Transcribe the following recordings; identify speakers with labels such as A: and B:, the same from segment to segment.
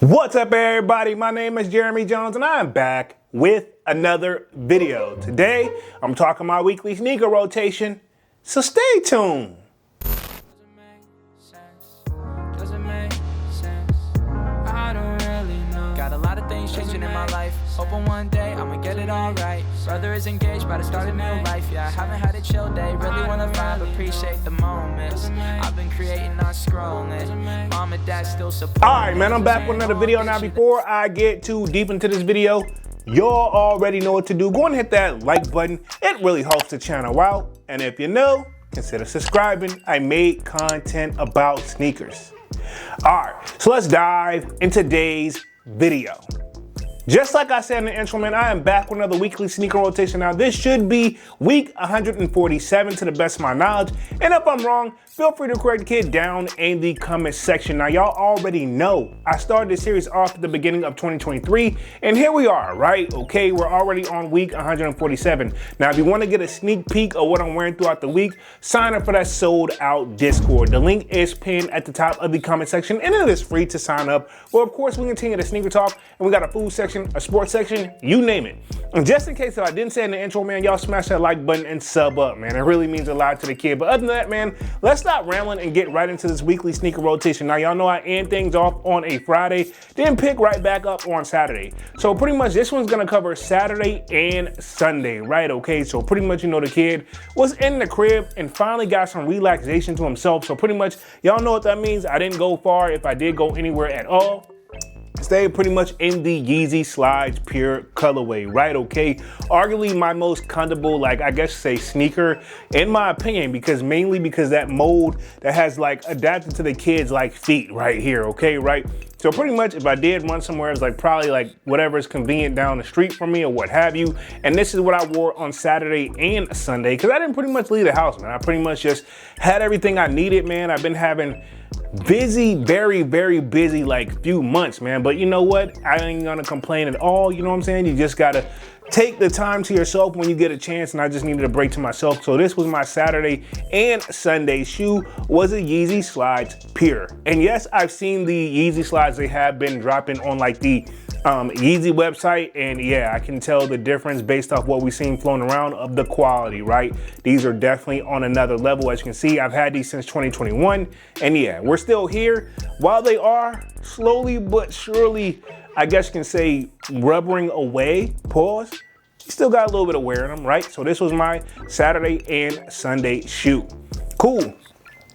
A: What's up, everybody? My name is Jeremy Jones and I'm back with another video. Today I'm talking my weekly sneaker rotation, so stay tuned.
B: Got a lot of things changing in my life. Hoping one day I'ma get it all right. Brother is engaged, about to start a new life. Yeah, I haven't had a chill day. Really wanna vibe, appreciate the moments. I've been creating, not scrolling. Mom and dad still support.
A: Alright, man, I'm back with another video. Now, before I get too deep into this video, y'all already know what to do. Go and hit that like button. It really helps the channel out. And if you're new, consider subscribing. I made content about sneakers. Alright, so let's dive into today's video. Just like I said in the intro, man, I am back with another weekly sneaker rotation. Now, this should be week 147 to the best of my knowledge. And if I'm wrong, feel free to correct the kid down in the comment section. Now, y'all already know I started this series off at the beginning of 2023, and here we are, right? Okay, we're already on week 147. Now, if you want to get a sneak peek of what I'm wearing throughout the week, sign up for that sold out Discord. The link is pinned at the top of the comment section, and it is free to sign up. Well, of course, we continue the sneaker talk, and we got a food section, a sports section, you name it. And just in case I didn't say in the intro, man, y'all smash that like button and sub up, man. It really means a lot to the kid. But other than that, man, let's stop rambling and get right into this weekly sneaker rotation. Now, y'all know I end things off on a Friday, then pick right back up on Saturday. So pretty much this one's gonna cover Saturday and Sunday, right? Okay, so pretty much, you know, the kid was in the crib and finally got some relaxation to himself. So pretty much, y'all know what that means. I didn't go far, if I did go anywhere at all. Stay pretty much in the Yeezy Slides Pure colorway, right? Okay, arguably my most comfortable, like I guess say sneaker in my opinion, because mainly because that mold that has like adapted to the kids like feet right here, okay, right? So pretty much if I did run somewhere, it's like probably like whatever is convenient down the street for me or what have you. And this is what I wore on Saturday and Sunday, because I didn't pretty much leave the house, man. I pretty much just had everything I needed, man. I've been having busy, very busy like few months, man. But you know what? I ain't gonna complain at all. You know what I'm saying? You just gotta take the time to yourself when you get a chance, and I just needed a break to myself. So this was my Saturday and Sunday shoe, was a Yeezy Slides Pure. And yes, I've seen the Yeezy Slides they have been dropping on like the Yeezy website, and yeah, I can tell the difference based off what we've seen flown around of the quality, right? These are definitely on another level. As you can see, I've had these since 2021, and yeah, we're still here. While they are slowly but surely, I guess you can say, rubbering away, pause, you still got a little bit of wear in them, right? So this was my Saturday and Sunday shoe. Cool.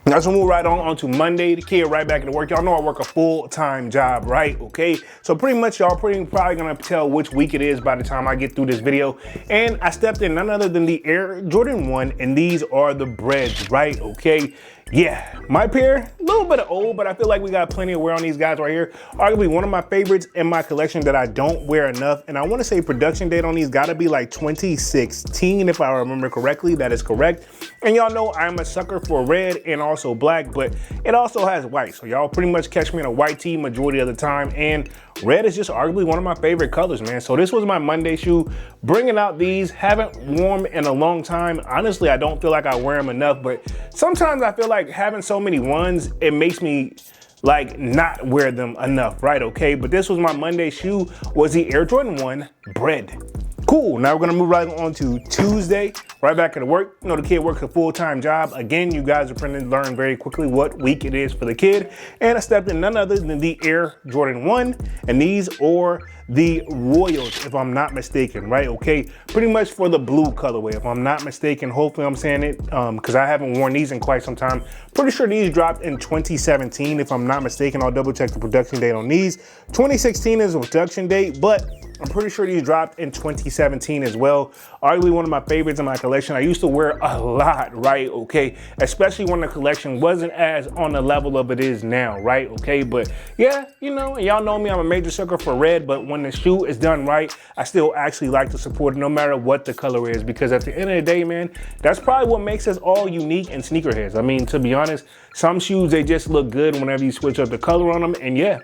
A: Now, so we'll move right on to Monday. The kid right back into work. Y'all know I work a full-time job, right? Okay, so pretty much y'all probably gonna tell which week it is by the time I get through this video. And I stepped in none other than the Air Jordan 1, and these are the breads, right? Okay. Yeah, my pair, a little bit of old, but I feel like we got plenty of wear on these guys right here. Arguably one of my favorites in my collection that I don't wear enough. And I want to say production date on these gotta be like 2016, if I remember correctly. That is correct. And y'all know I'm a sucker for red and also black, but it also has white. So y'all pretty much catch me in a white tee majority of the time. And red is just arguably one of my favorite colors, man. So this was my Monday shoe. Bringing out these, haven't worn in a long time. Honestly, I don't feel like I wear them enough, but sometimes I feel like having so many ones, it makes me like not wear them enough, right? Okay, but this was my Monday shoe, was the Air Jordan 1 Bread. Cool, now we're gonna move right on to Tuesday, right back at work. You know, the kid works a full-time job. Again, you guys are going to learn very quickly what week it is for the kid. And I stepped in none other than the Air Jordan 1, and these are the Royals, if I'm not mistaken, right? Okay, pretty much for the blue colorway, if I'm not mistaken. Hopefully I'm saying it, because I haven't worn these in quite some time. Pretty sure these dropped in 2017, if I'm not mistaken. I'll double check the production date on these. 2016 is a production date, but I'm pretty sure these dropped in 2017 as well. Arguably one of my favorites in my collection. I used to wear a lot, right? Okay, especially when the collection wasn't as on the level of it is now, right? Okay, but yeah, you know, y'all know me, I'm a major sucker for red, but when the shoe is done right, I still actually like to support it no matter what the color is, because at the end of the day, man, that's probably what makes us all unique and sneakerheads. I mean, to be honest, some shoes, they just look good whenever you switch up the color on them, and yeah,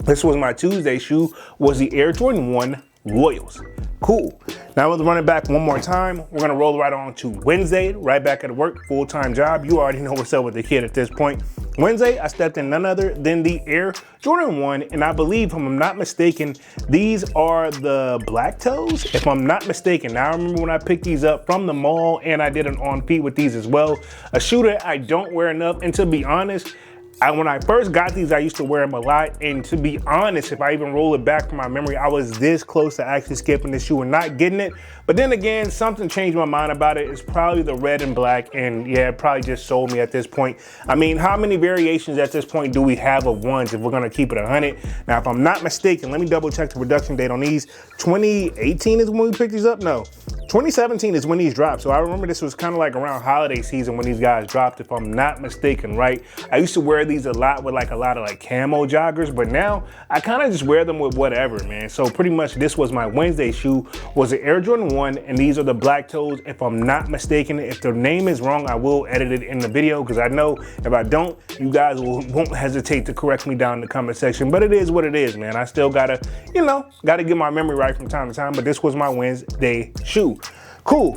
A: this was my Tuesday shoe, was the Air Jordan 1 Royals. Cool. Now we'll run it back one more time. We're gonna roll right on to Wednesday, right back at work, full-time job. You already know what's up with the kid at this point. Wednesday, I stepped in none other than the Air Jordan 1, and I believe, if I'm not mistaken, these are the black toes, if I'm not mistaken. Now, I remember when I picked these up from the mall, and I did an on feet with these as well. A shoe that I don't wear enough, and to be honest, when I first got these, I used to wear them a lot, and to be honest, if I even roll it back from my memory, I was this close to actually skipping this shoe and not getting it. But then again, something changed my mind about it. It's probably the red and black, and yeah, it probably just sold me at this point. I mean, how many variations at this point do we have of ones if we're gonna keep it 100? Now, if I'm not mistaken, let me double check the production date on these. 2018 is when we picked these up? No. 2017 is when these dropped. So I remember this was kind of like around holiday season when these guys dropped, if I'm not mistaken, right? I used to wear these a lot with like a lot of like camo joggers, but now I kind of just wear them with whatever, man. So pretty much this was my Wednesday shoe, was the Air Jordan 1, and these are the black toes, if I'm not mistaken. If the name is wrong, I will edit it in the video, because I know if I don't, you guys won't hesitate to correct me down in the comment section. But it is what it is, man. I still gotta, you know, gotta get my memory right from time to time, but this was my Wednesday shoe. Cool.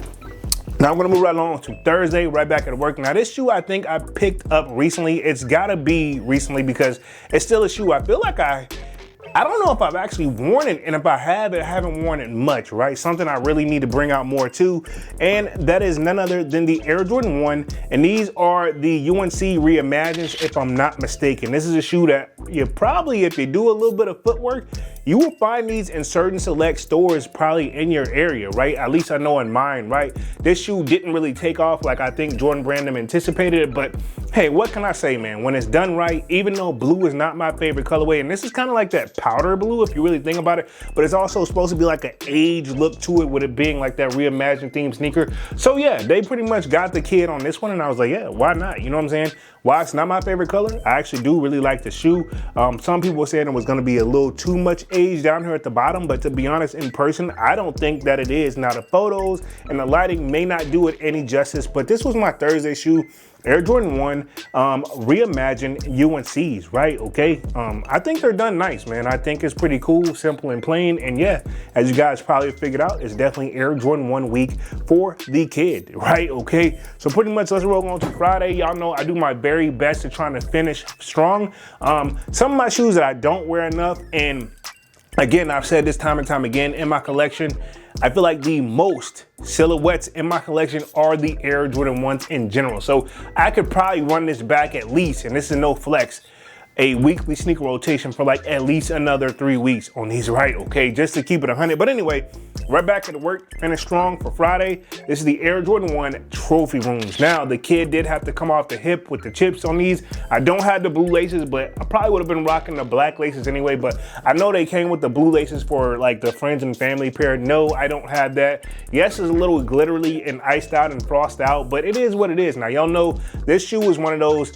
A: Now I'm gonna move right along to Thursday, right back at work. Now this shoe I think I picked up recently. It's gotta be recently because it's still a shoe I feel like I don't know if I've actually worn it, and if I have it, I haven't worn it much, right? Something I really need to bring out more too, and that is none other than the Air Jordan 1, and these are the UNC Reimagines, if I'm not mistaken. This is a shoe that you probably, if you do a little bit of footwork, you will find these in certain select stores probably in your area, right? At least I know in mine, right? This shoe didn't really take off like I think Jordan Brandon anticipated it, but hey, what can I say, man? When it's done right, even though blue is not my favorite colorway, and this is kind of like that powder blue if you really think about it, but it's also supposed to be like an age look to it with it being like that reimagined theme sneaker. So yeah, they pretty much got the kid on this one, and I was like, yeah, why not? You know what I'm saying? While it's not my favorite color, I actually do really like the shoe. Some people were saying it was gonna be a little too much age down here at the bottom, but to be honest, in person, I don't think that it is. Now the photos and the lighting may not do it any justice, but this was my Thursday shoe. Air Jordan 1, reimagined UNCs, right? Okay, I think they're done nice, man. I think it's pretty cool, simple and plain, and yeah, as you guys probably figured out, it's definitely Air Jordan 1 week for the kid, right? Okay, so pretty much let's roll on to Friday. Y'all know I do my very best to trying to finish strong. Some of my shoes that I don't wear enough, and again, I've said this time and time again in my collection, I feel like the most silhouettes in my collection are the Air Jordan 1s in general. So I could probably run this back at least, and this is no flex, a weekly sneaker rotation for like at least another 3 weeks on these, right? Okay, just to keep it 100. But anyway, right back at work, finish strong for Friday. This is the Air Jordan 1 trophy rooms. Now, the kid did have to come off the hip with the chips on these. I don't have the blue laces, but I probably would have been rocking the black laces anyway, but I know they came with the blue laces for like the friends and family pair. No, I don't have that. Yes, it's a little glittery and iced out and frosted out, but it is what it is. Now, y'all know this shoe is one of those,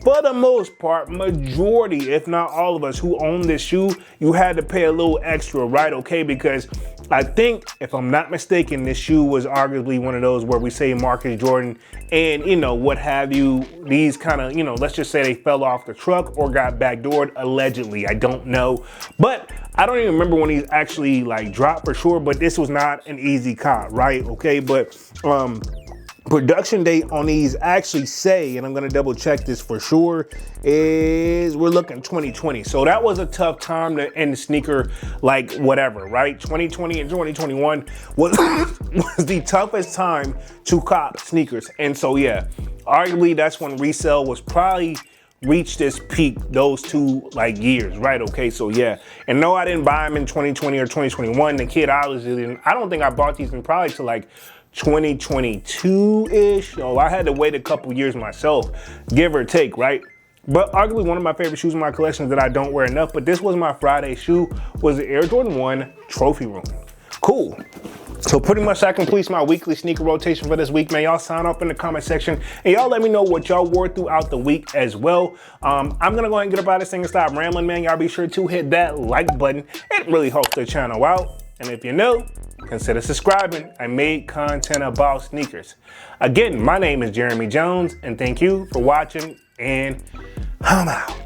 A: for the most part, majority, if not all of us who own this shoe, you had to pay a little extra, right? Okay, because I think, if I'm not mistaken, this shoe was arguably one of those where we say Marcus Jordan and, you know, what have you, these kind of, you know, let's just say they fell off the truck or got backdoored, allegedly. I don't know. But I don't even remember when these actually like dropped for sure, but this was not an easy cop, right? Okay, but production date on these actually say, and I'm gonna double check this for sure, is we're looking 2020. So that was a tough time to end the sneaker, like whatever, right? 2020 and 2021 was the toughest time to cop sneakers. And so yeah, arguably that's when resale was probably reached its peak, those 2 like years, right? Okay, so yeah, and no, I didn't buy them in 2020 or 2021. The kid obviously didn't. I don't think I bought these in probably to like 2022-ish. So I had to wait a couple years myself, give or take, right? But arguably one of my favorite shoes in my collection that I don't wear enough, but this was my Friday shoe, was the Air Jordan 1 trophy room. Cool. So pretty much that completes my weekly sneaker rotation for this week, man. Y'all sign up in the comment section and y'all let me know what y'all wore throughout the week as well. I'm gonna go ahead and get up out of this thing and stop rambling, man. Y'all be sure to hit that like button. It really helps the channel out. And if you're new, consider subscribing. I made content about sneakers. Again, my name is Jeremy Jones, and thank you for watching, and I'm out.